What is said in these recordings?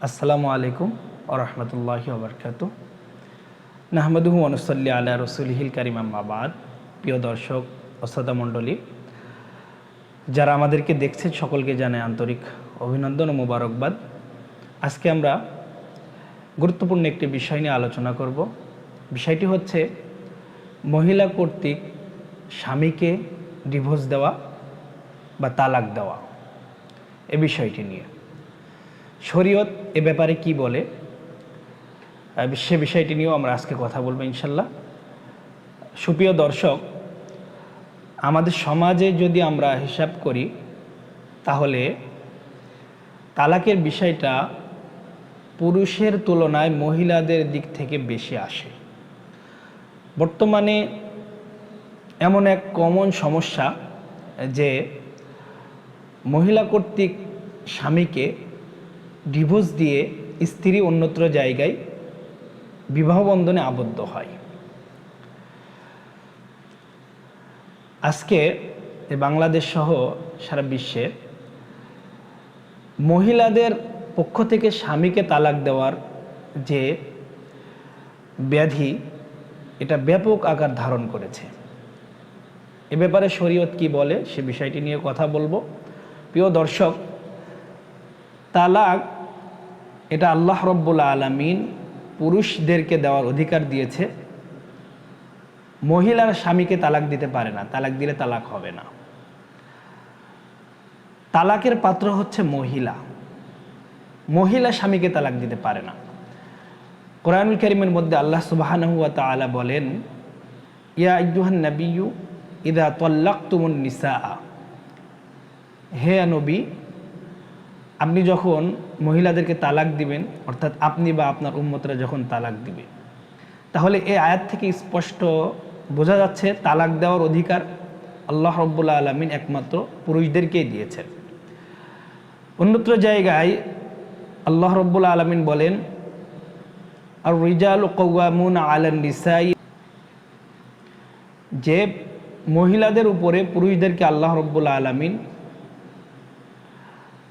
আসসালামু আলাইকুম ওয়া রাহমাতুল্লাহি ওয়া বারাকাতুহু। নাহমাদুহু ওয়া নুসাল্লি আলা রাসূলিহিল কারীম, আম্মা বাদ। প্রিয় দর্শক ও শ্রোতা মণ্ডলী, যারা আমাদেরকে দেখছেন সকলকে জানাই আন্তরিক অভিনন্দন ও মোবারকবাদ। আজকে আমরা গুরুত্বপূর্ণ একটি বিষয় নিয়ে আলোচনা করব। বিষয়টি হচ্ছে মহিলা কর্তৃক স্বামীকে ডিভোর্স দেওয়া বা তালাক দেওয়া। এ বিষয়টি নিয়ে শরীয়ত এ ব্যাপারে কি বলে, সে বিষয়টি নিয়েও আমরা আজকে কথা বলবো ইনশাল্লাহ। সুপ্রিয় দর্শক, আমাদের সমাজে যদি আমরা হিসাব করি তাহলে তালাকের বিষয়টা পুরুষের তুলনায় মহিলাদের দিক থেকে বেশি আসে। বর্তমানে এমন এক কমন সমস্যা যে মহিলা কর্তৃক স্বামীকে ডিভোর্স দিয়ে স্ত্রী অন্যত্র জায়গায় বিবাহ বন্ধনে আবদ্ধ হয়। আজকে বাংলাদেশ সহ সারা বিশ্বে মহিলাদের পক্ষ থেকে স্বামীকে তালাক দেওয়ার যে ব্যাধি, এটা ব্যাপক আকার ধারণ করেছে। এ ব্যাপারে শরীয়ত কি বলে সে বিষয়টি নিয়ে কথা বলবো। প্রিয় দর্শক, তালাক এটা আল্লাহ রব্বুল আলামিন পুরুষদেরকে দেওয়ার অধিকার দিয়েছে। মহিলার স্বামীকে তালাক দিতে পারে না, তালাক দিলে তালাক হবে না। তালাকের পাত্র হচ্ছে মহিলা, মহিলা স্বামীকে তালাক দিতে পারে না। কোরআনুল কারীমের মধ্যে আল্লাহ সুবহানাহু ওয়া তাআলা বলেন, ইয়া আইয়ুহান নাবিয়্যু ইযা তাল্লাকতুমুন নিসা, হে নবী, আপনি যখন মহিলাদেরকে তালাক দিবেন, অর্থাৎ আপনি বা আপনার উম্মতরা যখন তালাক দিবে, তাহলে এই আয়াত থেকে স্পষ্ট বোঝা যাচ্ছে তালাক দেওয়ার অধিকার আল্লাহ রব্বুল আলামিন একমাত্র পুরুষদেরকেই দিয়েছেন। অন্যত্র জায়গায় আল্লাহ রব্বুল আলামিন বলেন, আর রিজালু কাওয়ামুনা আলান নিসাই, যে মহিলাদের উপরে পুরুষদেরকে আল্লাহ রব্বুল আলামিন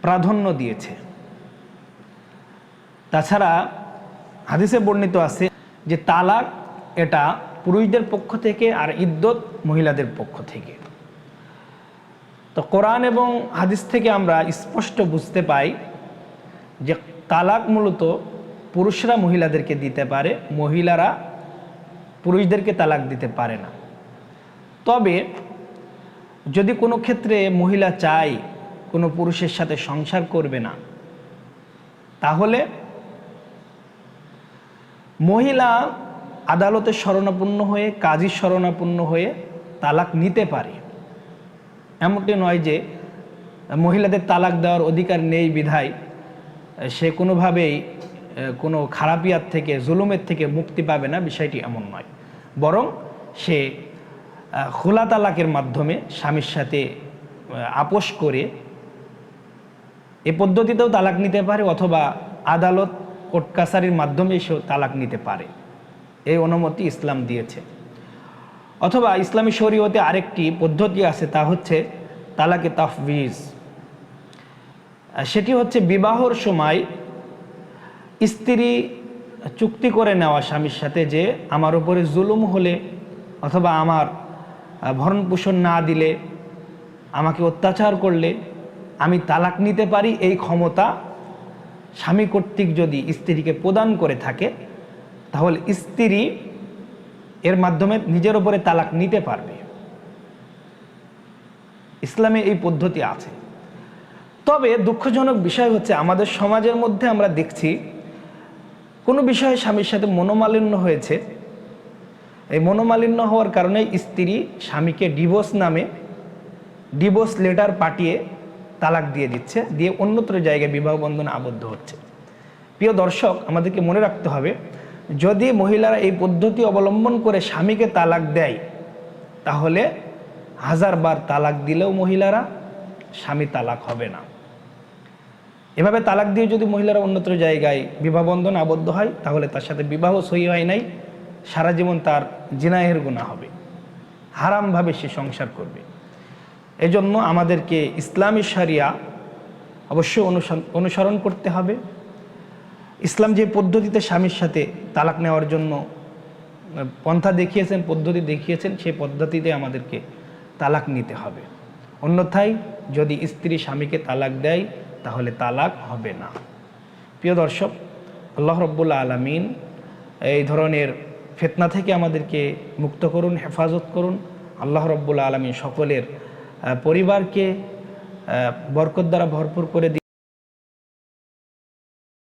প্রাধান্য দিয়েছে। তাছাড়া হাদিসে বর্ণিত আছে যে তালাক এটা পুরুষদের পক্ষ থেকে আর ইদ্যত মহিলাদের পক্ষ থেকে। তো কোরআন এবং হাদিস থেকে আমরা স্পষ্ট বুঝতে পাই যে তালাক মূলত পুরুষরা মহিলাদেরকে দিতে পারে, মহিলারা পুরুষদেরকে তালাক দিতে পারে না। তবে যদি কোনো ক্ষেত্রে মহিলা চায় কোনো পুরুষের সাথে সংসার করবে না, তাহলে মহিলা আদালতের শরণাপন্ন হয়ে, কাজীর শরণাপন্ন হয়ে তালাক নিতে পারে। এমনটি নয় যে মহিলাদের তালাক দেওয়ার অধিকার নেই বিধায় সে কোনোভাবেই কোনো খারাপিয়াত থেকে, জুলুমের থেকে মুক্তি পাবে না, বিষয়টি এমন নয়। বরং সে খোলা তালাকের মাধ্যমে স্বামীর সাথে আপোষ করে এ পদ্ধতিতেও তালাক নিতে পারে, অথবা আদালত, কোর্ট কাছারির মাধ্যমে সেও তালাক নিতে পারে। এই অনুমতি ইসলাম দিয়েছে। অথবা ইসলামী শরীয়তে আরেকটি পদ্ধতি আছে, তা হচ্ছে তালাকে তাফউইজ। সেটি হচ্ছে বিবাহর সময় স্ত্রী চুক্তি করে নেওয়া স্বামীর সাথে যে আমার উপরে জুলুম হলে অথবা আমার ভরণ পোষণ না দিলে, আমাকে অত্যাচার করলে আমি তালাক নিতে পারি। এই ক্ষমতা স্বামী কর্তৃক যদি স্ত্রীকে প্রদান করে থাকে, তাহলে স্ত্রী এর মাধ্যমে নিজের উপরে তালাক নিতে পারবে। ইসলামে এই পদ্ধতি আছে। তবে দুঃখজনক বিষয় হচ্ছে আমাদের সমাজের মধ্যে আমরা দেখছি কোনো বিষয়ে স্বামীর সাথে মনোমালিন্য হয়েছে, এই মনোমালিন্য হওয়ার কারণে স্ত্রী স্বামীকে ডিভোর্স নামে ডিভোর্স লেটার পাঠিয়ে তালাক দিয়ে দিচ্ছে, দিয়ে অন্যত্র জায়গায় বিবাহ বন্ধনে আবদ্ধ হচ্ছে। প্রিয় দর্শক, আমাদেরকে মনে রাখতে হবে, যদি মহিলারা এই পদ্ধতি অবলম্বন করে স্বামীকে তালাক দেয়, তাহলে 1000 বার তালাক দিলেও মহিলারা স্বামী তালাক হবে না। এভাবে তালাক দিয়ে যদি মহিলারা অন্যত্র জায়গায় বিবাহ বন্ধনে আবদ্ধ হয়, তাহলে তার সাথে বিবাহ সহি হয় নাই, সারা জীবন তার জিনাহের গুনাহ হবে, হারামভাবে সে সংসার করবে। এজন্য আমাদেরকে ইসলামী শরিয়া অবশ্যই অনুসরণ করতে হবে। ইসলাম যে পদ্ধতিতে স্বামীর সাথে তালাক নেওয়ার জন্য পন্থা দেখিয়েছেন, পদ্ধতি দেখিয়েছেন, সেই পদ্ধতিতে আমাদেরকে তালাক নিতে হবে। অন্যথায় যদি স্ত্রী স্বামীকে তালাক দেয় তাহলে তালাক হবে না। প্রিয় দর্শক, আল্লাহ রাব্বুল আলামিন এই ধরনের ফিতনা থেকে আমাদেরকে মুক্ত করুন, হেফাজত করুন। আল্লাহ রাব্বুল আলামিন সকলের পরিবারকে বরকত দ্বারা ভরপুর করে দিন।